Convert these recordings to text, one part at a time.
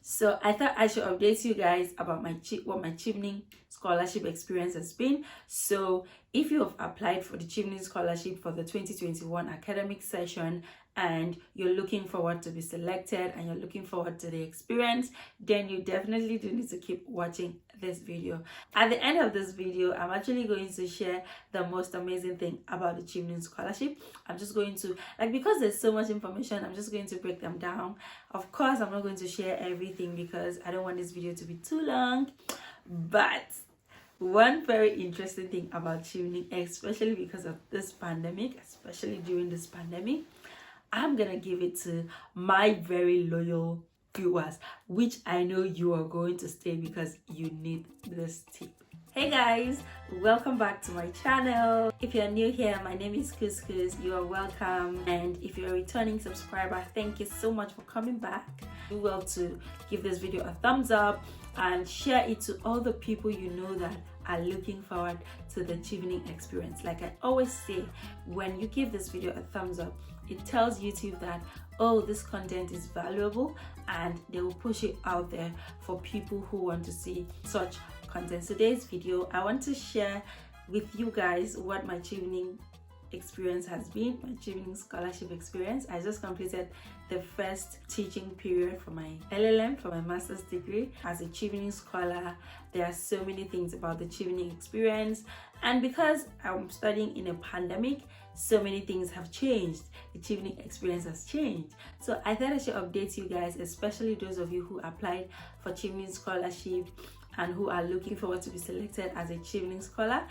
So I thought I should update you guys about what my Chevening scholarship experience has been. So if you have applied for the Chevening scholarship for the 2021 academic session and you're looking forward to be selected and you're looking forward to the experience, then you definitely do need to keep watching this video. At the end of this video, I'm actually going to share the most amazing thing about the Chevening scholarship. I'm just going to, because there's so much information, I'm just going to break them down. Of course, I'm not going to share everything because I don't want this video to be too long, but one very interesting thing about Chevening, especially because of this pandemic, especially during this pandemic, I'm gonna give it to my very loyal viewers, which I know you are going to stay because you need this tip. Hey guys, welcome back to my channel. If you're new here, my name is Couscous. You are welcome, and if you're a returning subscriber, thank you so much for coming back. Do well to give this video a thumbs up and share it to all the people you know that are looking forward to the Chevening experience. Like I always say, when you give this video a thumbs up, it tells YouTube that, oh, this content is valuable, and they will push it out there for people who want to see such content. Today's video, I want to share with you guys what my Chevening experience has been, my Chevening scholarship experience. I just completed the first teaching period for my LLM, for my master's degree as a Chevening scholar. There are so many things about the Chevening experience, and because I'm studying in a pandemic, so many things have changed. The Chevening experience has changed. So I thought I should update you guys, especially those of you who applied for Chevening scholarship and who are looking forward to be selected as a Chevening scholar.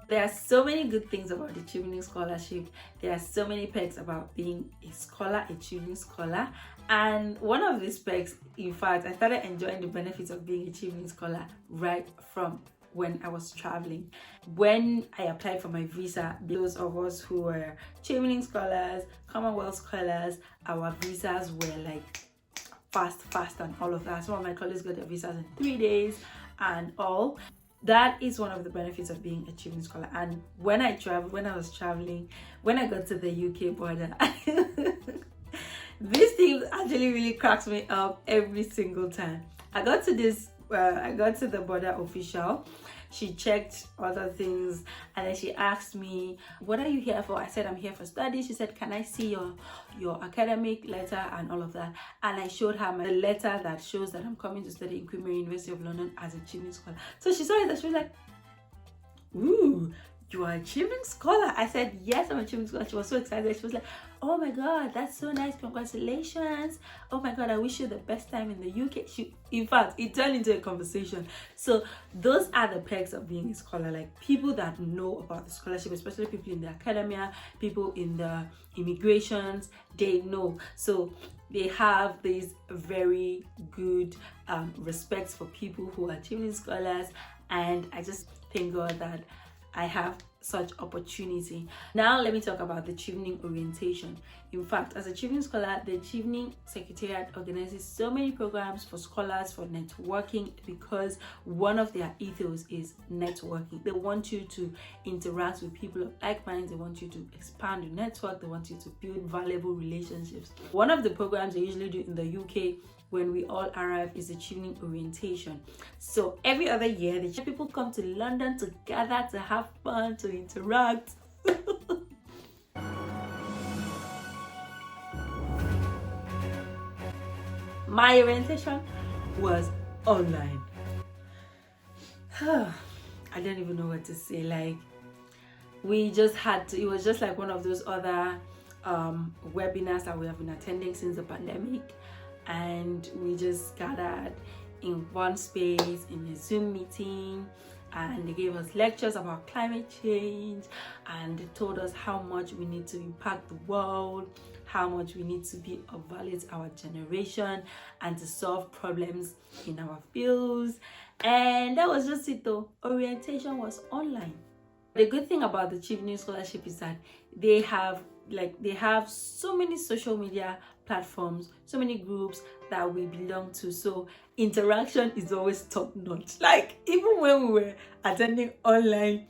There are so many good things about the Chevening scholarship. There are so many perks about being a scholar, a Chevening scholar. And one of these perks, in fact, I started enjoying the benefits of being a Chevening scholar right from when I was traveling. When I applied for my visa, those of us who were Chevening scholars, Commonwealth scholars, our visas were like fast and all of that. Some of my colleagues got their visas in 3 days and all. That is one of the benefits of being a Chevening scholar. And when I was traveling, when I got to the UK border, this thing actually really cracks me up every single time. I got to the border official. She checked other things and then she asked me, what are you here for? I said, I'm here for study. She said, can I see your academic letter and all of that? And I showed her my letter that shows that I'm coming to study in QMUL University of London as a Chevening scholar. So she saw it and she was like, ooh, you are a Chevening scholar? I said, yes, I'm a Chevening scholar. She was so excited. She was like, oh my god, that's so nice, congratulations. Oh my god, I wish you the best time in the UK. In fact, it turned into a conversation. So those are the perks of being a scholar. Like, people that know about the scholarship, especially people in the academia, people in the immigrations, they know. So they have this very good respect for people who are Chevening scholars, and I just thank God that I have such opportunity. Now let me talk about the Chevening orientation. In fact, as a Chevening scholar, the Chevening Secretariat organizes so many programs for scholars for networking, because one of their ethos is networking. They want you to interact with people of like minds. They want you to expand your network. They want you to build valuable relationships. One of the programs they usually do in the UK when we all arrive is the Chevening orientation. So every other year, the people come to London to gather, to have fun, to interact. My orientation was online. I don't even know what to say. Like, we just had to, it was just like one of those other webinars that we have been attending since the pandemic. And we just gathered in one space in a Zoom meeting, and they gave us lectures about climate change, and they told us how much we need to impact the world, how much we need to be of value to our generation, and to solve problems in our fields. And that was just it though. Orientation was online. The good thing about the Chevening scholarship is that they have so many social media platforms, so many groups that we belong to, so interaction is always top notch. Like, even when we were attending online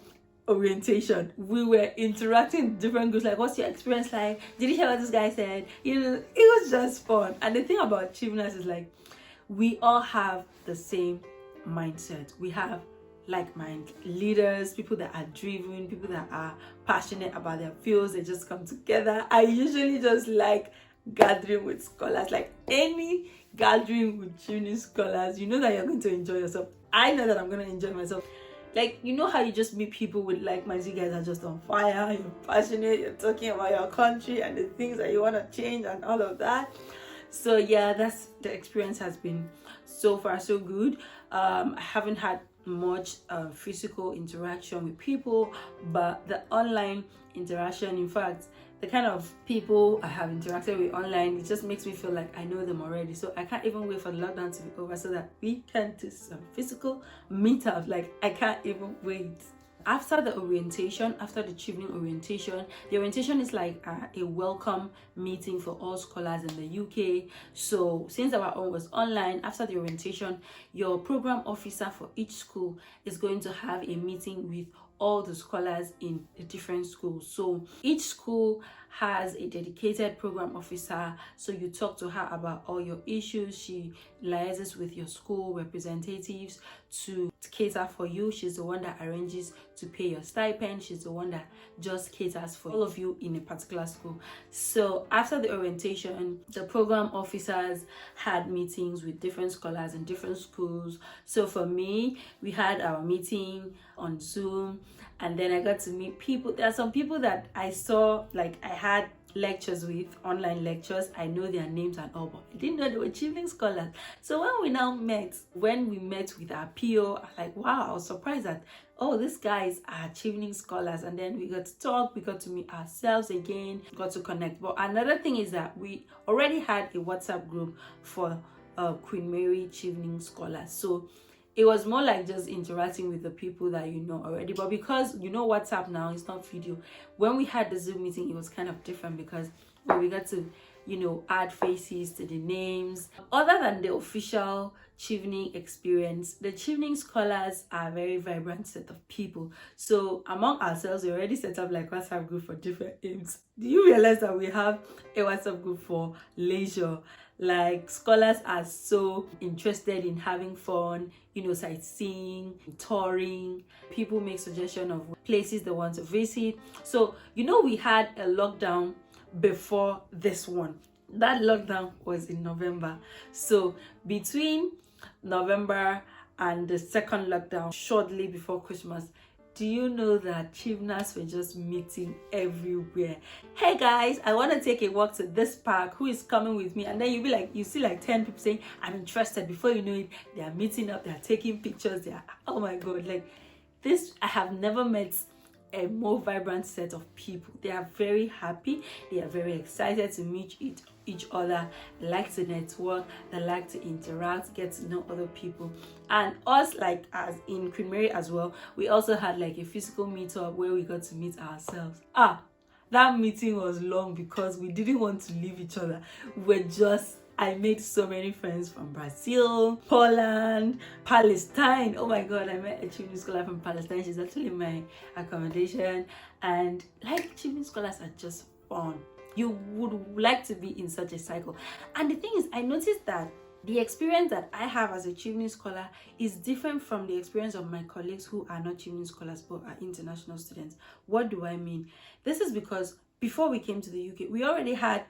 orientation, we were interacting with different groups, like, what's your experience like? Did you hear what this guy said? You know, it was just fun. And the thing about Cheveners is like, we all have the same mindset. We have like-minded leaders, people that are driven, people that are passionate about their fields. They just come together. I usually just like gathering with scholars, like any gathering with Chevening scholars. You know that you're going to enjoy yourself. I know that I'm going to enjoy myself. Like, you know how you just meet people with like-minded guys are just on fire, you're passionate, you're talking about your country and the things that you want to change and all of that. So yeah, that's the experience has been so far so good. I haven't had much physical interaction with people, but the online interaction, in fact, the kind of people I have interacted with online, it just makes me feel like I know them already. So I can't even wait for the lockdown to be over so that we can do some physical meetups. Like, I can't even wait. After the orientation, after the Chevening orientation, the orientation is like a welcome meeting for all scholars in the UK. So since our own was online, after the orientation, your program officer for each school is going to have a meeting with all the scholars in the different schools. So each school has a dedicated program officer, so you talk to her about all your issues. She liaises with your school representatives to cater for you. She's the one that arranges to pay your stipend. She's the one that just caters for all of you in a particular school. So after the orientation, the program officers had meetings with different scholars in different schools. So for me, we had our meeting on Zoom, and then I got to meet people. There are some people that I saw, like I had lectures with, online lectures. I know their names and all, but I didn't know they were Chevening scholars. So when we met with our PO, I was like, wow, I was surprised that, oh, these guys are Chevening scholars. And then we got to talk, we got to meet ourselves again, got to connect. But another thing is that we already had a WhatsApp group for Queen Mary Chevening scholars. So it was more like just interacting with the people that you know already. But because you know WhatsApp now, it's not video. When we had the Zoom meeting, it was kind of different because we got to, you know, add faces to the names. Other than the official Chevening experience, the Chevening scholars are a very vibrant set of people. So among ourselves, we already set up like WhatsApp group for different aims. Do you realize that we have a WhatsApp group for leisure? Like, scholars are so interested in having fun, you know, sightseeing, touring. People make suggestions of places they want to visit. So, you know, we had a lockdown before this one. That lockdown was in November. So between November and the second lockdown, shortly before Christmas, do you know that Cheveners were just meeting everywhere? Hey guys, I want to take a walk to this park. Who is coming with me? And then you be like, you see like 10 people saying, I'm interested. Before you know it, they are meeting up, they are taking pictures. They are, oh my God, like this, I have never met a more vibrant set of people. They are very happy. They are very excited to meet each other. They like to network. They like to interact, get to know other people. And us, like as in Queen Mary as well, we also had like a physical meetup where we got to meet ourselves. That meeting was long because we didn't want to leave each other. I made so many friends from Brazil, Poland, Palestine. Oh my God, I met a Chevening scholar from Palestine. She's actually in my accommodation. And like, Chevening scholars are just fun. You would like to be in such a cycle. And the thing is, I noticed that the experience that I have as a Chevening scholar is different from the experience of my colleagues who are not Chevening scholars but are international students. What do I mean? This is because before we came to the UK, we already had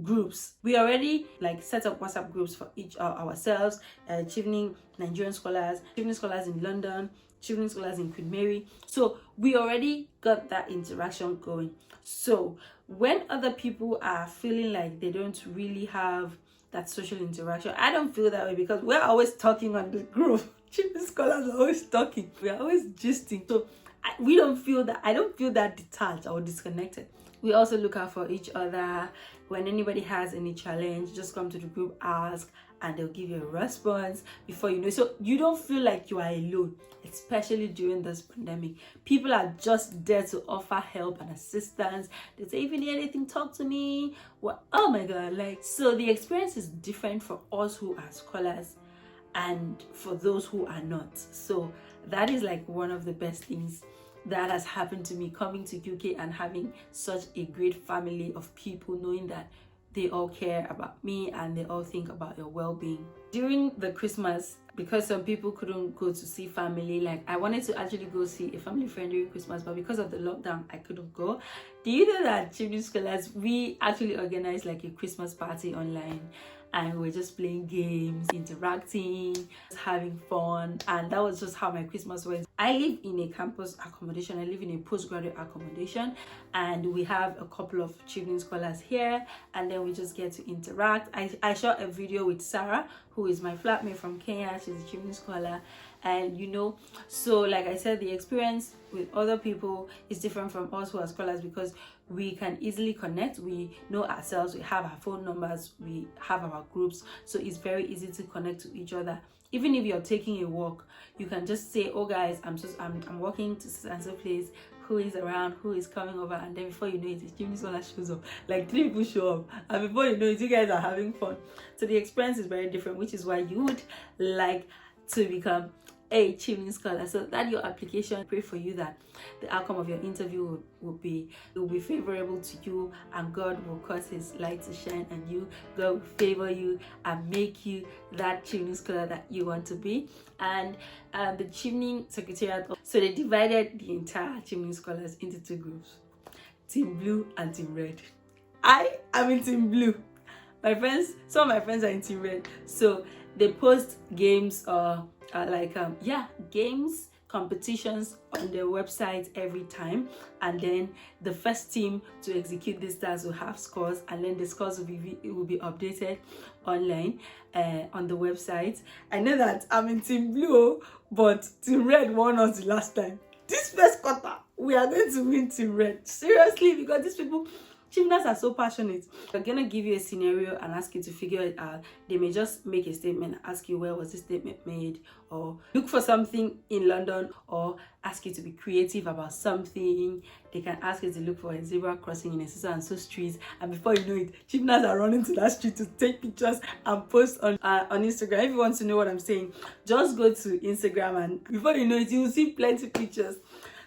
groups. We already like set up WhatsApp groups for each ourselves, Chevening Nigerian scholars, Chevening scholars in London, Chevening scholars in Queen Mary. So we already got that interaction going. So when other people are feeling like they don't really have that social interaction, I don't feel that way because we're always talking on the group. Chevening scholars are always talking. We are always gisting. So I don't feel that detached or disconnected. We also look out for each other. When anybody has any challenge, just come to the group, ask, and they'll give you a response before you know. So you don't feel like you are alone, especially during this pandemic. People are just there to offer help and assistance. They say, if you need anything, talk to me. Well, oh my God, like, so the experience is different for us who are scholars and for those who are not. So that is like one of the best things that has happened to me coming to UK and having such a great family of people, knowing that they all care about me and they all think about your well-being. During the Christmas, because some people couldn't go to see family, like I wanted to actually go see a family friend during Christmas, but because of the lockdown I couldn't go. Do you know that Chevening Scholars, we actually organized like a Christmas party online, and we're just playing games, interacting, having fun, and that was just how my Christmas went. I live in a campus accommodation. I live in a postgraduate accommodation, and we have a couple of Chevening scholars here, and then we just get to interact. I shot a video with Sarah, who is my flatmate from Kenya. She's a Chevening scholar, and you know, so like I said, the experience with other people is different from us who are scholars, because we can easily connect. We know ourselves, we have our phone numbers, we have our groups, so it's very easy to connect to each other. Even if you're taking a walk, you can just say, oh guys, I'm walking to so place, who is around, who is coming over, and then before you know it, the Chevening scholar shows up, like 3 people show up, and before you know it, you guys are having fun. So the experience is very different, which is why you would like to become a Chevening scholar, so that your application, pray for you that the outcome of your interview will be favorable to you, and God will cause his light to shine on you. God will favor you and make you that Chevening scholar that you want to be. And the Chevening Secretariat, so they divided the entire Chevening scholars into 2 groups, Team Blue and Team Red. I am in Team Blue. My friends, some of my friends are in Team Red, so they post games games, competitions on their website every time, and then the first team to execute these tasks will have scores, and then the scores will be updated online on the website. I know that I'm in Team Blue, but Team Red won us the last time. This first quarter, we are going to win Team Red. Seriously, because these people, Cheveners are so passionate. They're gonna give you a scenario and ask you to figure it out. They may just make a statement and ask you, where was this statement made, or look for something in London, or ask you to be creative about something. They can ask you to look for a zebra crossing in a so and so street, and before you know it, Cheveners are running to that street to take pictures and post on Instagram. If you want to know what I'm saying, just go to Instagram, and before you know it, you will see plenty of pictures.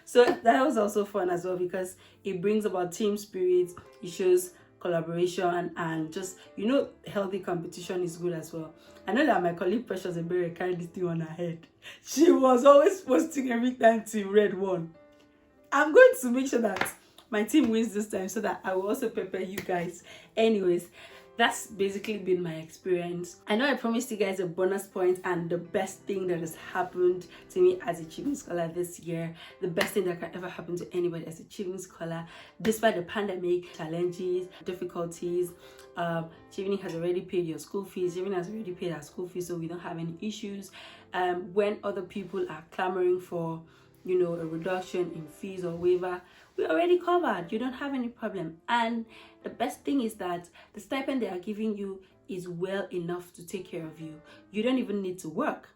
So that was also fun as well, because it brings about team spirit, it shows collaboration, and just, you know, healthy competition is good as well. I know that my colleague Precious Ebere carried this thing on her head. She was always posting every time Team Red won. I'm going to make sure that my team wins this time, so that I will also prepare you guys. Anyways, that's basically been my experience. I know I promised you guys a bonus point, and the best thing that has happened to me as a Chevening scholar this year, the best thing that can ever happen to anybody as a Chevening scholar, despite the pandemic, challenges, difficulties, Chevening has already paid your school fees. Chevening has already paid our school fees, so we don't have any issues. When other people are clamoring for, you know, a reduction in fees or waiver, we're already covered. You don't have any problem. And the best thing is that the stipend they are giving you is well enough to take care of you. You don't even need to work.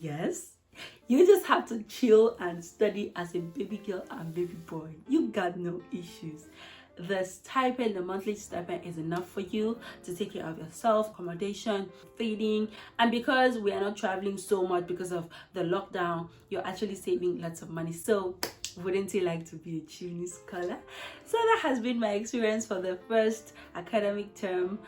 Yes, you just have to chill and study as a baby girl and baby boy. You got no issues. The stipend, the monthly stipend, is enough for you to take care of yourself, accommodation, feeding, and because we are not traveling so much because of the lockdown, you're actually saving lots of money. So wouldn't you like to be a Chevening scholar? So that has been my experience for the first academic term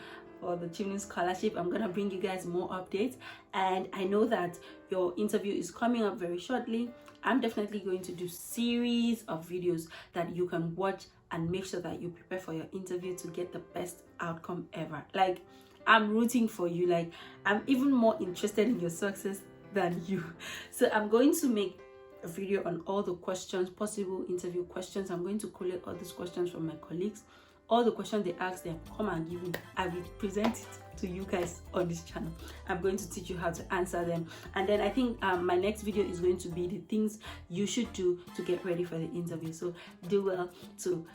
for the Chevening Scholarship. I'm gonna bring you guys more updates, and I know that your interview is coming up very shortly. I'm definitely going to do series of videos that you can watch and make sure that you prepare for your interview to get the best outcome ever. Like, I'm rooting for you. Like, I'm even more interested in your success than you. So I'm going to make a video on all the questions, possible interview questions. I'm going to collect all these questions from my colleagues. All the questions they ask them, come and give me. I will present it to you guys on this channel. I'm going to teach you how to answer them. And then I think my next video is going to be the things you should do to get ready for the interview. So do well to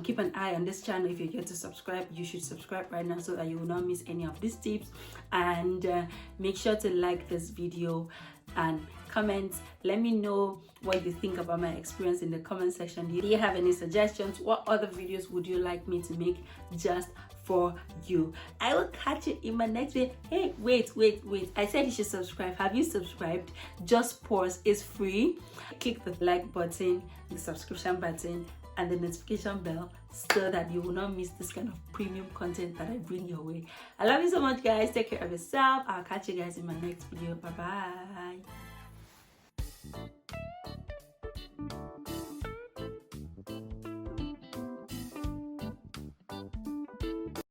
keep an eye on this channel. If you get to subscribe, you should subscribe right now so that you will not miss any of these tips. And make sure to like this video, and comments. Let me know what you think about my experience in the comment section. Do you have any suggestions? What other videos would you like me to make just for you? I will catch you in my next video. Hey, wait, I said you should subscribe. Have you subscribed? Just pause. It's free. Click the like button, the subscription button, and the notification bell so that you will not miss this kind of premium content that I bring your way. I love you so much, guys. Take care of yourself. I'll catch you guys in my next video. Bye bye.